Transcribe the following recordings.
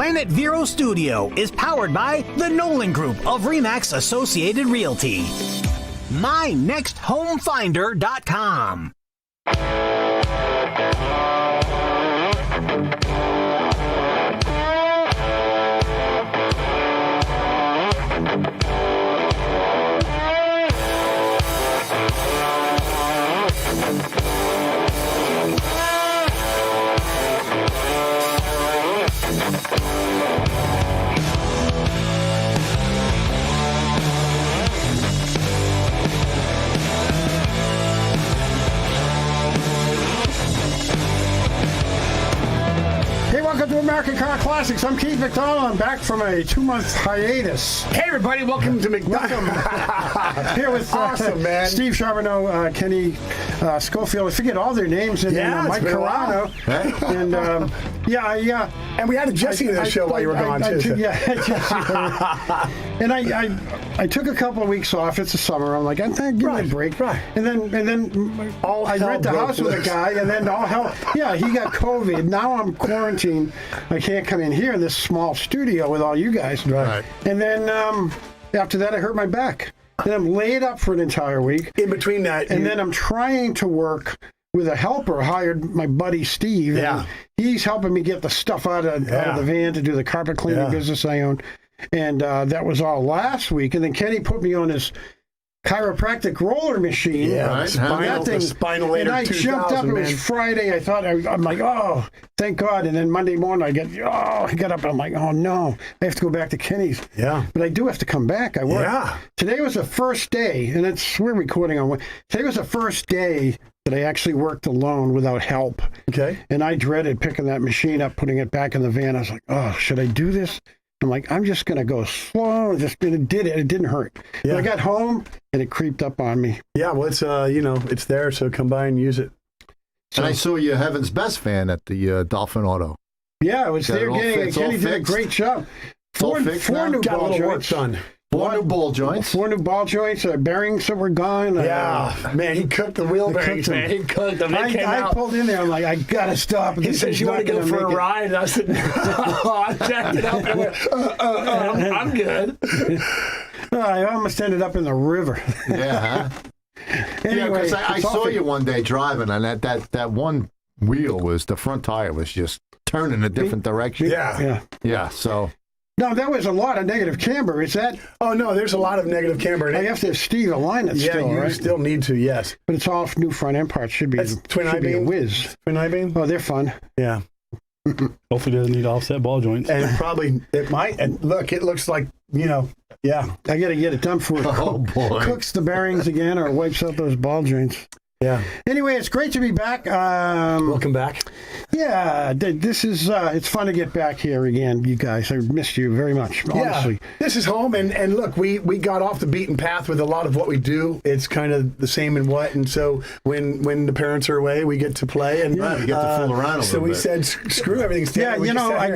Planet Vero Studio is powered by the Nolan Group of RE/MAX Associated Realty. MyNextHomeFinder.com. Welcome to American Car Classics. I'm Keith McDonald. I'm back from a 2-month hiatus. Hey, everybody. Welcome to McDonald. Here with awesome, man. Steve Charbonneau, Kenny Schofield. I forget all their names. And Mike Carano. Hey. And, and we had a Jesse in the show while you were gone, too. And I took a couple of weeks off. It's the summer. I'm like, I'm going to give me a break. Right. And then I rent the house with a guy, and then all hell, he got COVID. Now I'm quarantined. I can't come in here in this small studio with all you guys. Right. And then after that, I hurt my back. And I'm laid up for an entire week. In between that. And then I'm trying to work with a helper, hired my buddy Steve. Yeah. He's helping me get the stuff out of the van to do the carpet cleaning business I own. And that was all last week. And then Kenny put me on his chiropractic roller machine. Yeah, right. The Spinalator. And I jumped up. It was Friday. I thought, I'm like, oh, thank God. And then Monday morning, I got up. I'm like, oh, no. I have to go back to Kenny's. Yeah. But I do have to come back. I work. Yeah. Today was the first day, and we're recording on Wednesday. Today was the first day that I actually worked alone without help. Okay. And I dreaded picking that machine up, putting it back in the van. I was like, oh, should I do this? I'm like, I'm just going to go slow. It didn't hurt. Yeah. But I got home, and it creeped up on me. Yeah, well, it's, it's there, so come by and use it. So, and I saw you Heaven's Best fan at the Dolphin Auto. Yeah, I was there getting it. Kenny did a great job. Four new ball joints. Four new ball joints. Four new ball joints. Bearings that were gone. Man, he cooked the wheel bearings, man. He cooked them. I pulled in there. I'm like, I got to stop. He says, you want to go for a ride? And I said, no. I jacked it up and went, I'm good. I almost ended up in the river. Yeah, huh? Anyway, because I saw you one day driving, and that one wheel the front tire was just turning a different direction. Yeah. So. No, that was a lot of negative camber. Is that? Oh, no, there's a lot of negative camber. I have to have Steve align it still, you right? still need to, yes. But it's all new front end parts. Should be a whiz. Twin I-beam? Oh, they're fun. Yeah. Hopefully it doesn't need offset ball joints. And it might. And look, it looks like, yeah. I got to get it done before it cooks the bearings again or wipes out those ball joints. Yeah. Anyway, it's great to be back. Welcome back. Yeah, this is, it's fun to get back here again, you guys. I missed you very much, honestly. Yeah, this is home, and look, we got off the beaten path with a lot of what we do. It's kind of the same and what, and so when the parents are away, we get to play, and we get to fool around a little bit. So we said, screw everything. Yeah,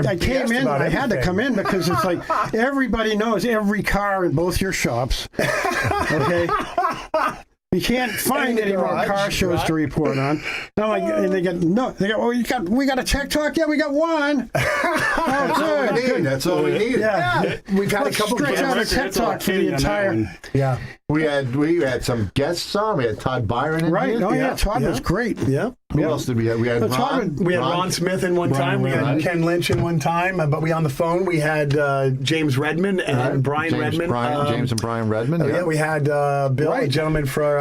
I came in, I had to come in because it's like everybody knows every car in both your shops, okay? You can't find any more car shows to report on. And I'm like, and they go, we got a tech talk? Yeah, we got one. Oh, good. That's all we need. Yeah. We've had a couple stretch out a tech talk for the entire. Yeah. We had some guests on. We had Todd Byron in here. Oh, yeah, Todd was great. Yeah. Who else did we have? We had Ron. We had Ron Smith in one time. We had Ken Lynch in one time. But we on the phone, we had James Redmond and Brian Redmond. James and Brian Redmond. Yeah, we had Bill, a gentleman for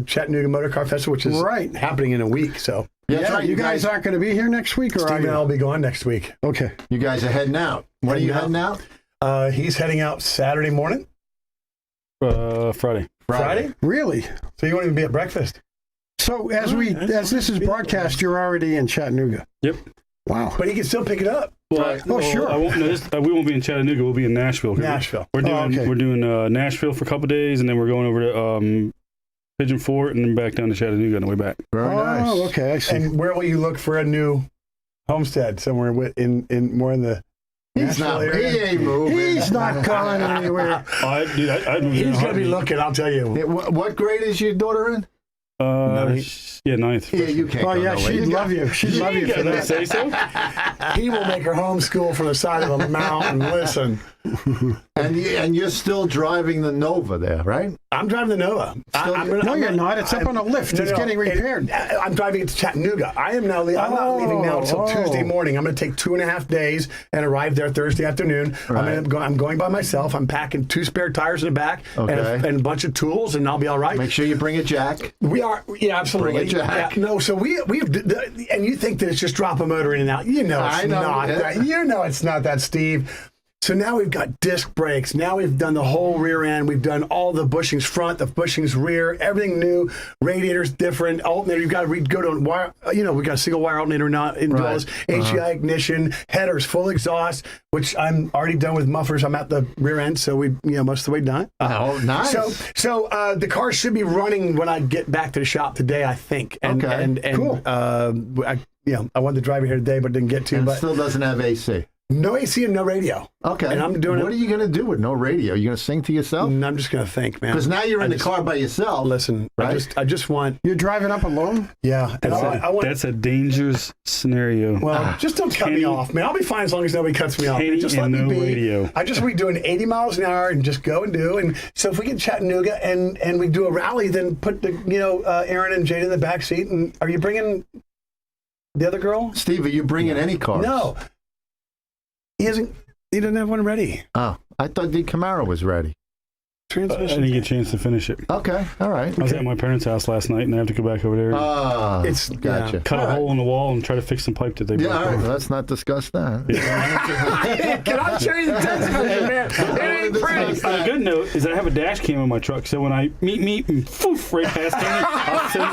Chattanooga Motor Car Festival, which is happening in a week. So yeah, you guys aren't going to be here next week, or Steve and I will be going next week. Okay. You guys are heading out. When are you heading out? He's heading out Saturday morning. Friday. Really? So you won't even be at breakfast. So as this is broadcast, you're already in Chattanooga. Yep. Wow. But he can still pick it up. Well, sure. We won't be in Chattanooga. We'll be in Nashville. We're doing Nashville for a couple days, and then we're going over to Pigeon Fort and then back down to Chattanooga on the way back. Very nice. Oh, okay. I see. And where will you look for a new homestead? Somewhere in more in the. He's not. He ain't moving. He's not going anywhere. He's going to be looking. I'll tell you. What grade is your daughter in? Yeah, 9th. Yeah, you can't. Oh, go yeah, nowhere. she'd love you. She'd love you for Did I that. say so? He will make her homeschool from the side of a mountain. Listen, And you're still driving the Nova there, right? I'm driving the Nova. No, you're not. It's up on a lift. It's getting repaired. I'm driving it to Chattanooga. I'm not leaving now until Tuesday morning. I'm going to take 2.5 days and arrive there Thursday afternoon. Right. I'm going by myself. I'm packing 2 spare tires in the back and a bunch of tools, and I'll be all right. Make sure you bring a jack. We are, yeah, absolutely. Bring a jack. Yeah, no, so we've and you think that it's just drop a motor in and out. You know it's not that. You know it's not that, Steve. So now we've got disc brakes. Now we've done the whole rear end. We've done all the bushings front, the bushings rear, everything new. Radiators different. Alternator, you've got to go to wire. We got a single wire alternator not in those. HEI ignition, headers, full exhaust, which I'm already done with mufflers. I'm at the rear end, so most of the way done. Oh, nice. So the car should be running when I get back to the shop today, I think. And cool. I wanted to drive here today, but didn't get to. And But still doesn't have AC. no AC and no radio. Okay. And I'm doing What are you going to do with no radio? You going to sing to yourself? And I'm just going to think, man. Because now you're in the car by yourself. Listen, right? I just want. You're driving up alone? Yeah. And I want. That's a dangerous scenario. Well, just don't cut me off, man. I'll be fine as long as nobody cuts me off. Kenny Just let and me no be. radio. I just be doing 80 miles an hour and just go and do. And so if we get Chattanooga and we do a rally, then put the Aaron and Jade in the back seat. And are you bringing the other girl? Steve, are you bringing any cars? No. He doesn't have one ready. Oh, I thought the Camaro was ready. I Transmission. didn't get a chance to finish it. Okay, all right. I was at my parents' house last night, and I have to go back over there. It's Gotcha. Cut a hole in the wall and try to fix some pipe that they broke. Yeah, all right. Let's not discuss that. Can I show you the text message, man? It ain't pretty. On a good note is that I have a dash cam in my truck, so when I meet and poof right past Kenny,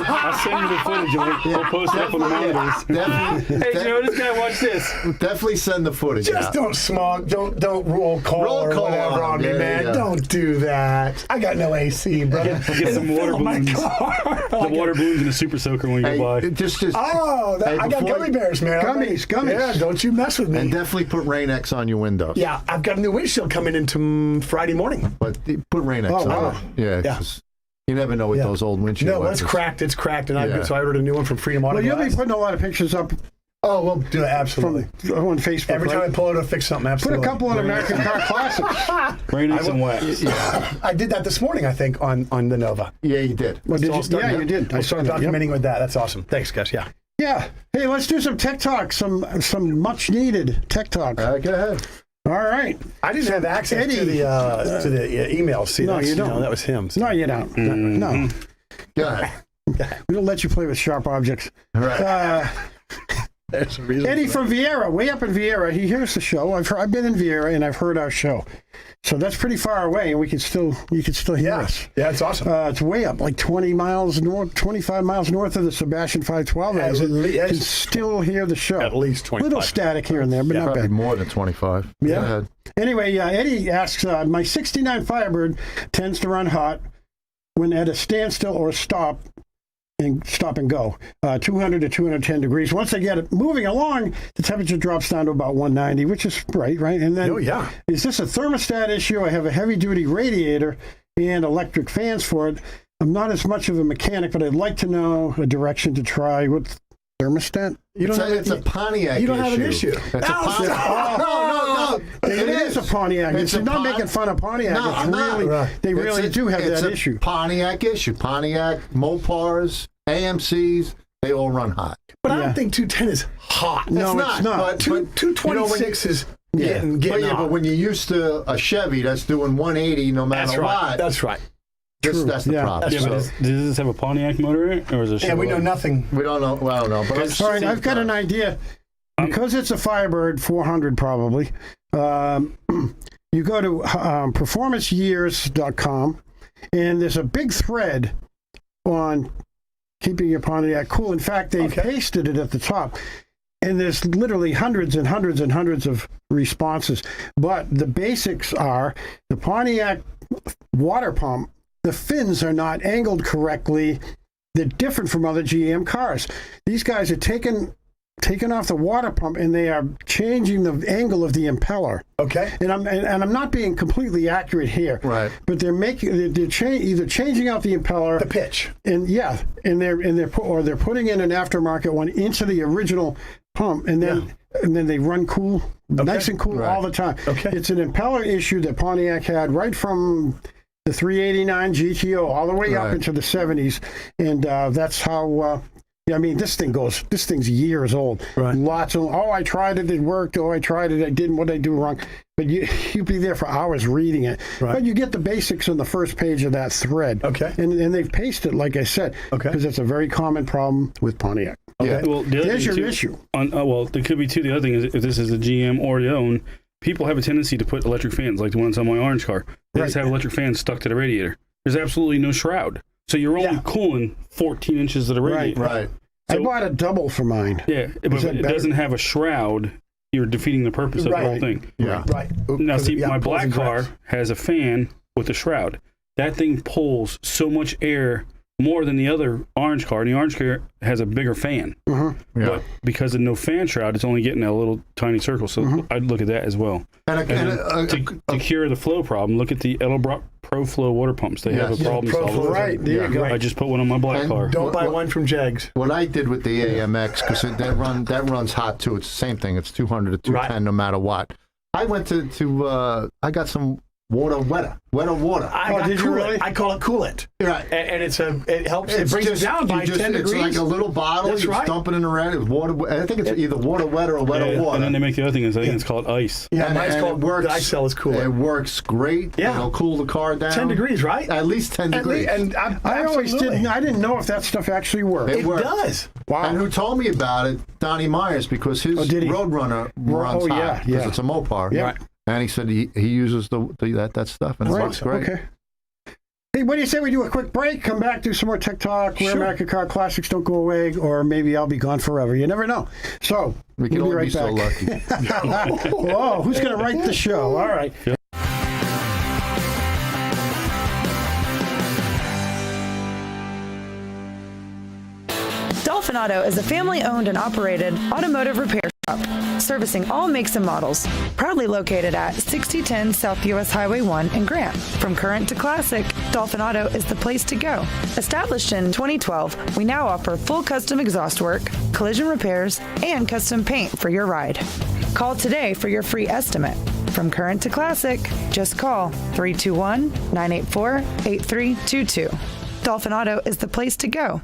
I'll send you the footage and we'll post it up on the monitors. Hey, Joe, this guy, watch this. Definitely send the footage Just out. don't smog, don't roll call Roll or call whatever on me, there you man. go. Don't do that. I got no AC, brother. Get some water balloons. The water balloons and a super soaker when you Hey, go by. just Oh, Hey, I got before gummy you- bears, man. Gummies. Yeah, don't you mess with me. and definitely put Rain-X on your windows. Yeah, I've got a new windshield coming into Friday morning. But put Rain-X Oh, wow. on it. Yeah, Yeah. 'cause you never know with Yeah. those old windshield No, wipers. it's cracked, and Yeah. so I ordered a new one from Freedom Auto. Well, you'll be Glass. putting a lot of pictures up Oh, we'll do it, from absolutely. on Facebook. Every time I right? pull it, I'll fix something, Put absolutely. a couple on American Car Classics. Rain-X and wax. I did that this morning, I think, on the Nova. Yeah, you did. Well, did So I'll you? start- Yeah, you did. I I'll saw start that. Yep. documenting with that. That's awesome. Thanks, guys. Yeah. Yeah. Hey, let's do some tech talk. Some much needed tech talk. Go ahead. All right. I didn't have access Eddie, to the emails. See, no, that's, you don't. that was him. No, you don't. No. Go ahead. We don't let you play with sharp objects. All right. There's a reason. Eddie from Vieira, way up in Vieira, he hears the show. I've been in Vieira and I've heard our show, so that's pretty far away, and you can still hear us. Yeah, it's awesome. It's way up, like 25 miles north of the Sebastian 512 exit. You can still hear the show. At least 25. Little static here and there, but not Probably bad. more than 25. Yeah. Go ahead. Anyway, Eddie asks, my 69 Firebird tends to run hot when at a standstill or stop and go, 200 to 210 degrees. Once they get it moving along, the temperature drops down to about 190, which is right? And then, is this a thermostat issue? I have a heavy-duty radiator and electric fans for it. I'm not as much of a mechanic, but I'd like to know a direction to try with thermostat. It's a Pontiac issue. You don't have an issue. It's a Pontiac. No. It is a Pontiac. It's not making fun of Pontiac. No, It's I'm not. really, they really do have that issue. Pontiac issue. Pontiac, Mopars, AMCs, they all run hot. But I don't think 210 is hot. No, That's it's not. But 226 is getting but when you're used to a Chevy that's doing 180 no matter That's right. what, That's right. that's the problem. Yeah, but does this have a Pontiac motor in it, or is it? Yeah, we know nothing. We don't know. Well, I don't know. But All right, I've got an idea. Because it's a Firebird 400 probably, you go to performanceyears.com, and there's a big thread on keeping your Pontiac cool. In fact, they pasted it at the top. And there's literally hundreds and hundreds and hundreds of responses. But the basics are the Pontiac water pump, the fins are not angled correctly. They're different from other GM cars. These guys are taking taking off the water pump and they are changing the angle of the impeller. Okay. And I'm not being completely accurate here. Right. But they're either changing out the impeller, The pitch. and they're putting in an aftermarket one into the original pump, and then they run cool, nice and cool all the time. Okay. It's an impeller issue that Pontiac had right from the 389 GTO all the way up into the 70s, and that's how. I mean, this thing's years old. Right. Lots of, I tried it worked. I tried it, I didn't. What did I do wrong? But you'd be there for hours reading it. Right. But you get the basics on the first page of that thread. Okay. And they've pasted it, like I said. Okay. Because it's a very common problem with Pontiac. Okay. Well, the other There's thing your too, issue. Well, there could be too. The other thing is, if this is a GM or your own, people have a tendency to put electric fans, like the ones on my orange car. They just have electric fans stuck to the radiator. There's absolutely no shroud. So you're only cooling 14 inches of the radiator. Right. I So, bought a double for mine. Yeah, but if it doesn't have a shroud, you're defeating the purpose of the whole thing. Yeah. Right. Now, see, my pulls black and car drags. has a fan with a shroud. That thing pulls so much air more than the other orange car, and the orange car has a bigger fan. Yeah. But because of no fan shroud, it's only getting a little tiny circle. So I'd look at that as well. And To cure the flow problem, look at the Edelbrock Pro Flow water pumps. They have a problem Pro solver. Flow. Right, there you go. I just put one on my black And car. Don't buy one from Jegs. what I did with the AMX, because that runs hot too. It's the same thing. It's 200 to 210 no matter what. I went to I got some water. Did you really? I call it coolant. Right. And it helps. It brings it down by 10 degrees. It's like a little bottle. That's you right. dump it in around. It's water. I think it's either water wetter or wetter water. And then they make the other thing is I think it's called ice. Yeah, And mine's it called works. I sell is coolant. It works great. Yeah. It'll cool the car down. 10 degrees, right? At least 10 degrees. I always didn't. I didn't know if that stuff actually worked. It It works. does. Wow. And who told me about it? Donnie Myers, because his did he? Roadrunner runs hot. yeah. Because it's a Mopar. Yeah. Right. And he said he uses that stuff, and it works great. Okay. Hey, what do you say we do a quick break, come back, do some more tech talk, where American Car Classics don't go away, or maybe I'll be gone forever. You never know. So, We can we'll all be be right so back. lucky. Whoa, who's going to write the show? All right. Dolphin Auto is a family-owned and operated automotive repair shop, servicing all makes and models. Proudly located at 6010 South US Highway 1 in Grant. From current to classic, Dolphin Auto is the place to go. Established in 2012, we now offer full custom exhaust work, collision repairs, and custom paint for your ride. Call today for your free estimate. From current to classic, just call 321-984-8322. Dolphin Auto is the place to go.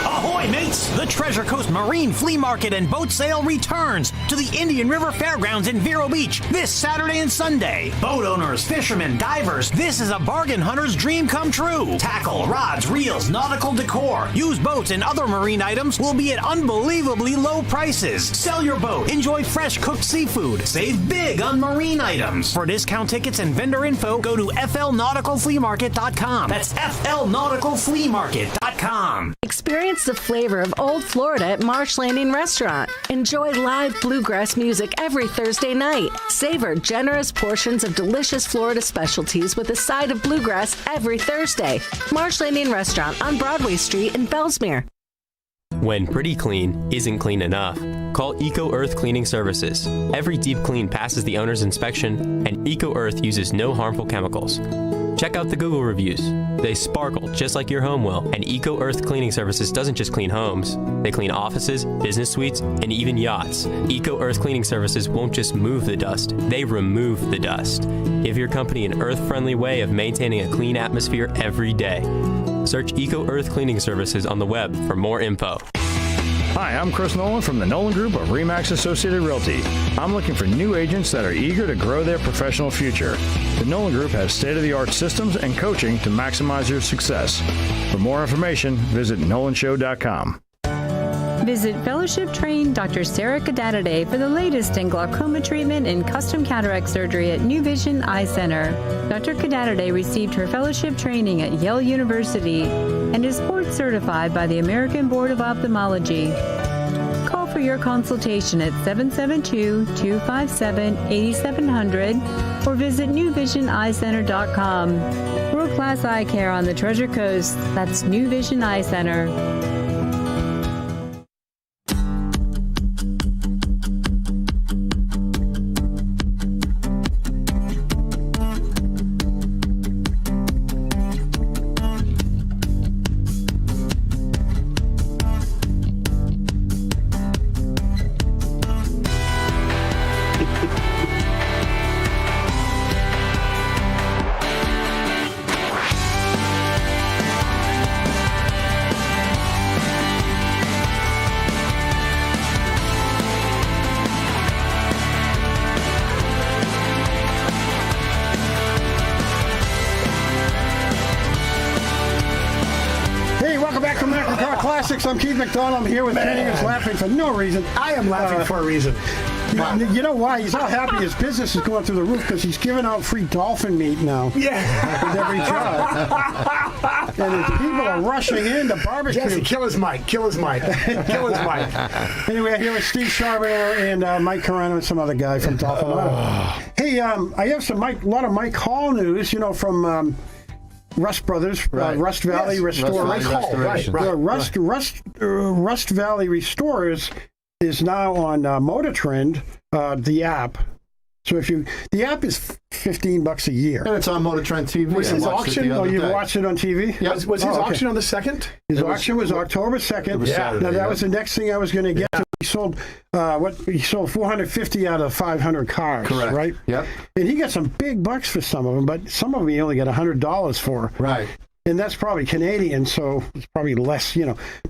Ahoy, mates! The Treasure Coast Marine Flea Market and Boat Sale returns to the Indian River Fairgrounds in Vero Beach this Saturday and Sunday. Boat owners, fishermen, divers, this is a bargain hunter's dream come true. Tackle, rods, reels, nautical decor, used boats, and other marine items will be at unbelievably low prices. Sell your boat, enjoy fresh cooked seafood, save big on marine items. For discount tickets and vendor info, go to flnauticalfleamarket.com. That's flnauticalfleamarket.com. Experience the flavor of Old Florida at Marsh Landing Restaurant. Enjoy live bluegrass music every Thursday night. Savor generous portions of delicious Florida specialties with a side of bluegrass every Thursday. Marsh Landing Restaurant on Broadway Street in Bellsmere. When pretty clean isn't clean enough, call Eco Earth Cleaning Services. Every deep clean passes the owner's inspection, and Eco Earth uses no harmful chemicals. Check out the Google reviews. They sparkle just like your home will. And Eco Earth Cleaning Services doesn't just clean homes. They clean offices, business suites, and even yachts. Eco Earth Cleaning Services won't just move the dust, they remove the dust. Give your company an earth-friendly way of maintaining a clean atmosphere every day. Search Eco Earth Cleaning Services on the web for more info. Hi, I'm Chris Nolan from the Nolan Group of RE/MAX Associated Realty. I'm looking for new agents that are eager to grow their professional future. The Nolan Group has state-of-the-art systems and coaching to maximize your success. For more information, visit nolanshow.com. Visit fellowship-trained Dr. Sarah Kadadade for the latest in glaucoma treatment and custom cataract surgery at New Vision Eye Center. Dr. Kadadade received her fellowship training at Yale University and is board certified by the American Board of Ophthalmology. Call for your consultation at 772-257-8700 or visit newvisioneyecenter.com. World-class eye care on the Treasure Coast. That's New Vision Eye Center. Classics. I'm Keith McDonald. I'm here with Kenny, who's laughing for no reason. I am laughing for a reason. You know why? He's all happy. His business is going through the roof because he's giving out free dolphin meat now. Yeah. With every job. And people are rushing in to barbecue. Jesse, kill his mic. Kill his mic. Kill his mic. Anyway, I'm here with Steve Charbonneau and Mike Carano and some other guy from Dolphin Auto. Hey, I have a lot of Mike Hall news, from Rust Brothers, Rust Valley Restorers. Rust Valley Restorers is now on Motor Trend, the app. So the app is $15 a year. And it's on Motor Trend TV. Was his auction? Oh, you watched it on TV? Yeah. Was his auction on the 2nd? His auction was October 2nd. Now that was the next thing I was going to get to. He sold he sold 450 out of 500 cars. Correct. Right? Yep. And he got some big bucks for some of them, but some of them he only got $100 for. Right. And that's probably Canadian, so it's probably less,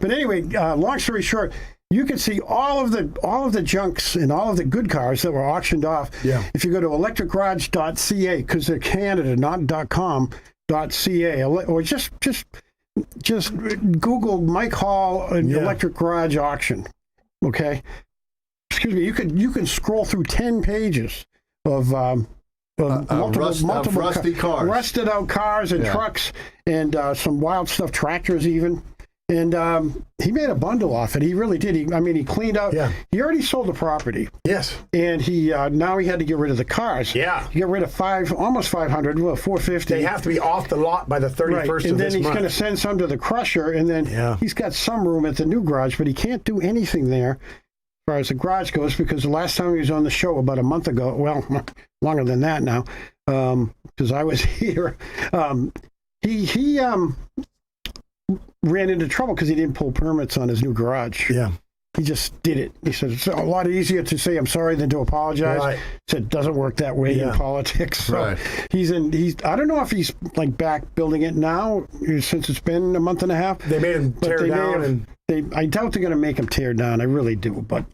But anyway, long story short, you can see all of the junks and all of the good cars that were auctioned off. Yeah. If you go to electricgarage.ca, because they're Canada, not .com.ca, or just Google Mike Hall and Electric Garage auction. Okay. Excuse me. You can scroll through 10 pages of multiple rusty cars, rusted out cars and trucks, and some wild stuff, tractors even. And he made a bundle off it. He really did. He cleaned out. Yeah. He already sold the property. Yes. And he now he had to get rid of the cars. Yeah. He got rid of almost 500, 450. They have to be off the lot by the 31st of this month. And then he's going to send some to the crusher, and then he's got some room at the new garage, but he can't do anything there as far as the garage goes, because the last time he was on the show about a month ago, well, longer than that now, because I was here, he ran into trouble because he didn't pull permits on his new garage. Yeah. He just did it. He said it's a lot easier to say I'm sorry than to apologize. Right. He said it doesn't work that way in politics. So he's I don't know if he's back building it now since it's been a month and a half. They made him tear down. I doubt they're going to make him tear down. I really do. But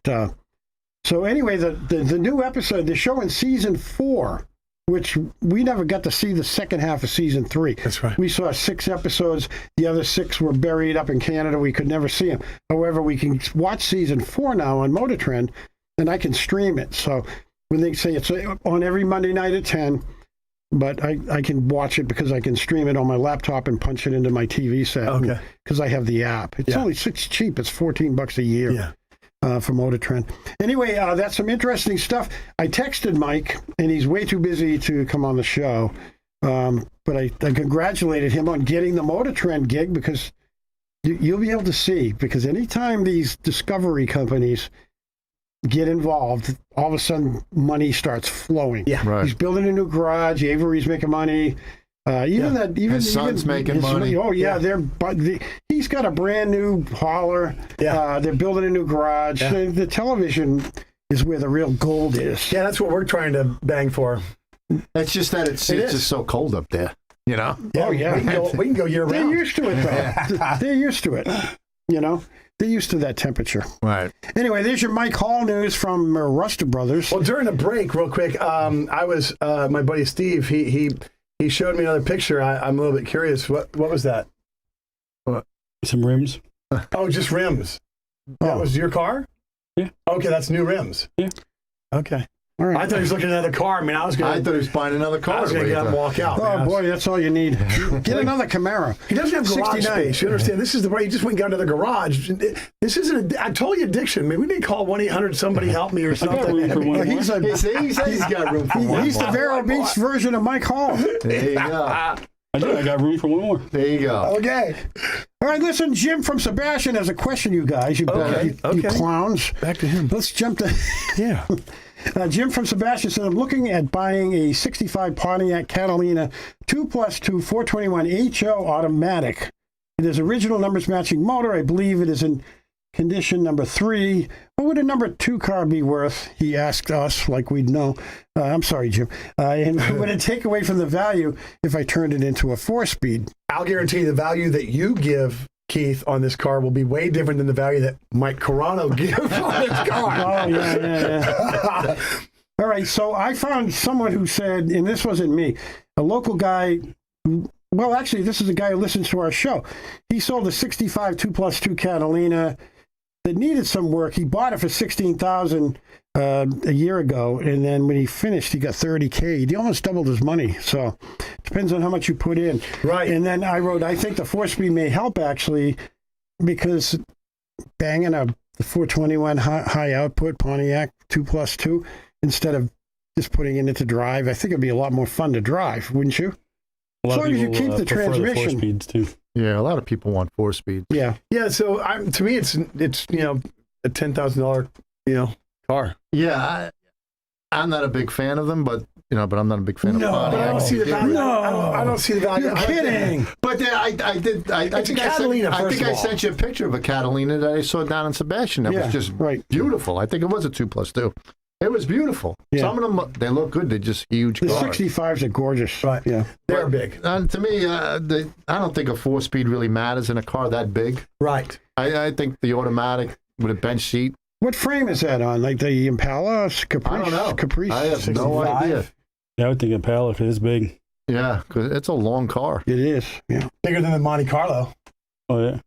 so anyway, the new episode, they're showing season 4, which we never got to see the second half of season 3. That's right. We saw 6 episodes. The other 6 were buried up in Canada. We could never see them. However, we can watch season 4 now on Motor Trend, and I can stream it. So when they say it's on every Monday night at 10, but I can watch it because I can stream it on my laptop and punch it into my TV set. Okay. Because I have the app. It's cheap. It's $14 a year. Yeah. For Motor Trend. Anyway, that's some interesting stuff. I texted Mike, and he's way too busy to come on the show. But I congratulated him on getting the Motor Trend gig, because you'll be able to see, because anytime these discovery companies get involved, all of a sudden money starts flowing. Yeah. Right. He's building a new garage. Avery's making money. Even his son's making money. Oh yeah, he's got a brand new hauler. Yeah, they're building a new garage. Yeah. The television is where the real gold is. Yeah, that's what we're trying to bang for. It's just that it's just so cold up there. Yeah, we can go year round. They're used to it though. They're used to it. They're used to that temperature. Right. Anyway, there's your Mike Hall news from Rust Brothers. Well, during the break, real quick, I was my buddy Steve. He showed me another picture. I'm a little bit curious. What was that? Some rims. Oh, just rims. That was your car? Yeah. Okay, that's new rims. Yeah. Okay. All right. I thought he was looking at another car. I thought he was buying another car. I was going to get up and walk out. Oh, boy, that's all you need. Get another Camaro. He doesn't have garage space. You understand? This is the way he just went and got to the garage. This isn't I told you addiction. Maybe we need to call 1-800 somebody help me or something. He's got room for one. He's the Vero Beach version of Mike Hall. There you go. I got room for one more. There you go. Okay. All right, listen, Jim from Sebastian has a question, you guys. You clowns. Back to him. Let's jump to... Yeah. Jim from Sebastian said, I'm looking at buying a 65 Pontiac Catalina 2+2 421 HO automatic. It is original numbers matching motor. I believe it is in condition number 3. What would a number 2 car be worth? He asked us, like we'd know. I'm sorry, Jim. And would it take away from the value if I turned it into a 4-speed? I'll guarantee the value that you give, Keith, on this car will be way different than the value that Mike Carano gives on his car. Oh, yeah. All right, so I found someone who said, and this wasn't me, a local guy who well, actually, this is a guy who listens to our show. He sold a 65 2+2 Catalina that needed some work. He bought it for $16,000 a year ago, and then when he finished, he got $30K. He almost doubled his money. So it depends on how much you put in. Right. And then I wrote, I think the 4-speed may help actually, because banging the 421 high output Pontiac 2+2 instead of just putting it into drive, I think it'd be a lot more fun to drive, wouldn't you? As long as you keep the transmission. 4 speeds too. Yeah, a lot of people want 4-speed. Yeah. Yeah. So to me, it's a $10,000 car. Yeah, I'm not a big fan of them, but I'm not a big fan of Pontiac. But I don't see the value. No. I don't see the value. You're kidding. But I think I sent you a picture of a Catalina that I saw down in Sebastian. That was just beautiful. I think it was a 2+2. It was beautiful. Yeah. Some of them, they look good. They're just huge cars. The 65s are gorgeous. Right. Yeah. They're big. To me, I don't think a 4-speed really matters in a car that big. Right. I think the automatic with a bench seat. What frame is that on? Like the Impala? Caprice? I don't know. Caprice? I have no idea. Yeah, I would think Impala because it's big. Yeah, because it's a long car. It is. Yeah. Bigger than the Monte Carlo. Oh, yeah.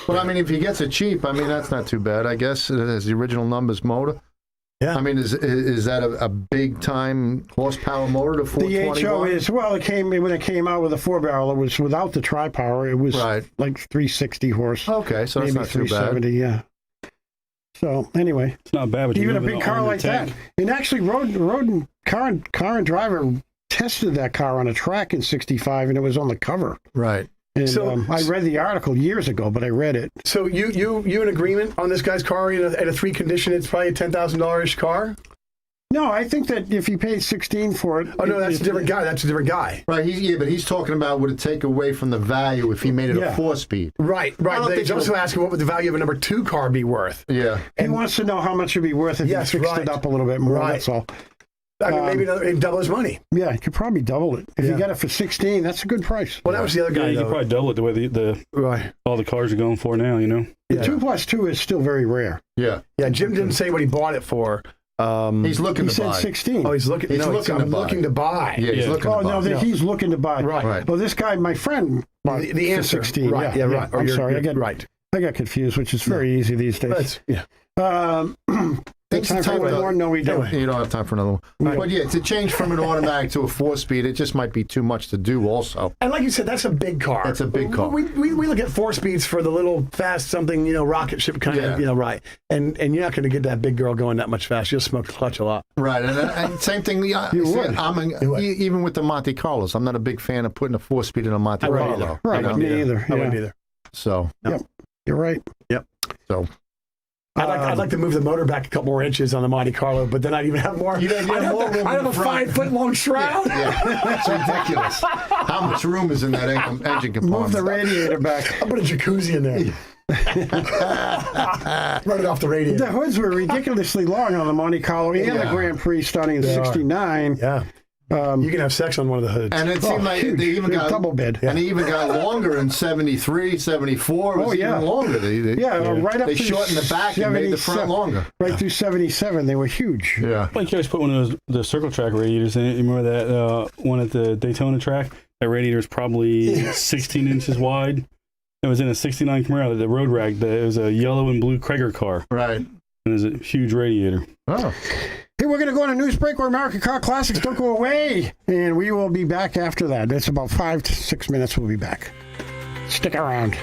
But, I mean, if he gets it cheap, I mean, that's not too bad, I guess. It has the original numbers motor. Yeah. I mean, is that a big time horsepower motor, the 421? The HO is, well, when it came out with a 4-barrel, it was without the tri-power. It was like 360 horse. Okay, so that's maybe not too bad. 370, yeah. So, anyway. It's not bad, but even a big car like that. And actually, Roden Car and Driver tested that car on a track in 65, and it was on the cover. Right. And so I read the article years ago, but I read it. So you in agreement on this guy's car at a 3 condition? It's probably a $10,000 car. No, I think that if he paid 16 for it. Oh no, that's a different guy. That's a different guy. Right. But he's talking about would it take away from the value if he made it a 4-speed? Right. He's also asking what would the value of a number 2 car be worth. Yeah. He wants to know how much it'd be worth if he fixed it up a little bit more. Right. That's all. I mean, maybe double his money. Yeah, he could probably double it. If you got it for 16, that's a good price. Well, that was the other guy. Yeah, you could probably double it the way all the cars are going for now, The 2+2 is still very rare. Yeah. Yeah, Jim didn't say what he bought it for. He's looking to buy. He said 16. Oh, he's looking to buy. Yeah, he's looking to buy. No, he's looking to buy. Right. Well, this guy, my friend, bought the answer. 16. Right. Yeah, right. I'm sorry. I got confused, which is very easy these days. Time for one more? No, we don't. You don't have time for another one. Right. But yeah, to change from an automatic to a 4-speed, it just might be too much to do also. And like you said, that's a big car. That's a big car. We look at 4-speeds for the little fast something, rocket ship kind of, right. And you're not going to get that big girl going that much fast. You'll smoke the clutch a lot. Right. And same thing, even with the Monte Carlos, I'm not a big fan of putting a 4-speed in a Monte Carlo. Right, me either. I wouldn't either. So. Yep. You're right. Yep. So. I'd like to move the motor back a couple more inches on the Monte Carlo, but then I'd even have more. I'd have a 5-foot-long shroud. Yeah. That's ridiculous. How much room is in that engine compartment? Move the radiator back. I'll put a jacuzzi in there. Run it off the radiator. The hoods were ridiculously long on the Monte Carlo and the Grand Prix starting in 69. Yeah. You can have sex on one of the hoods. And it seemed like they even got double bed. And they even got longer in 73, 74. It was even longer. Right up they to shortened the back and made the front longer. Right through 77, they were huge. Yeah. Like you guys put one of the circle track radiators in it. You remember that one at the Daytona track? That radiator is probably 16 inches wide. It was in a 69 Camaro, the road rag. It was a yellow and blue Krager car. Right. And there's a huge radiator. Oh. Hey, we're going to go on a news break where American Car Classics don't go away. And we will be back after that. It's about 5 to 6 minutes. We'll be back. Stick around.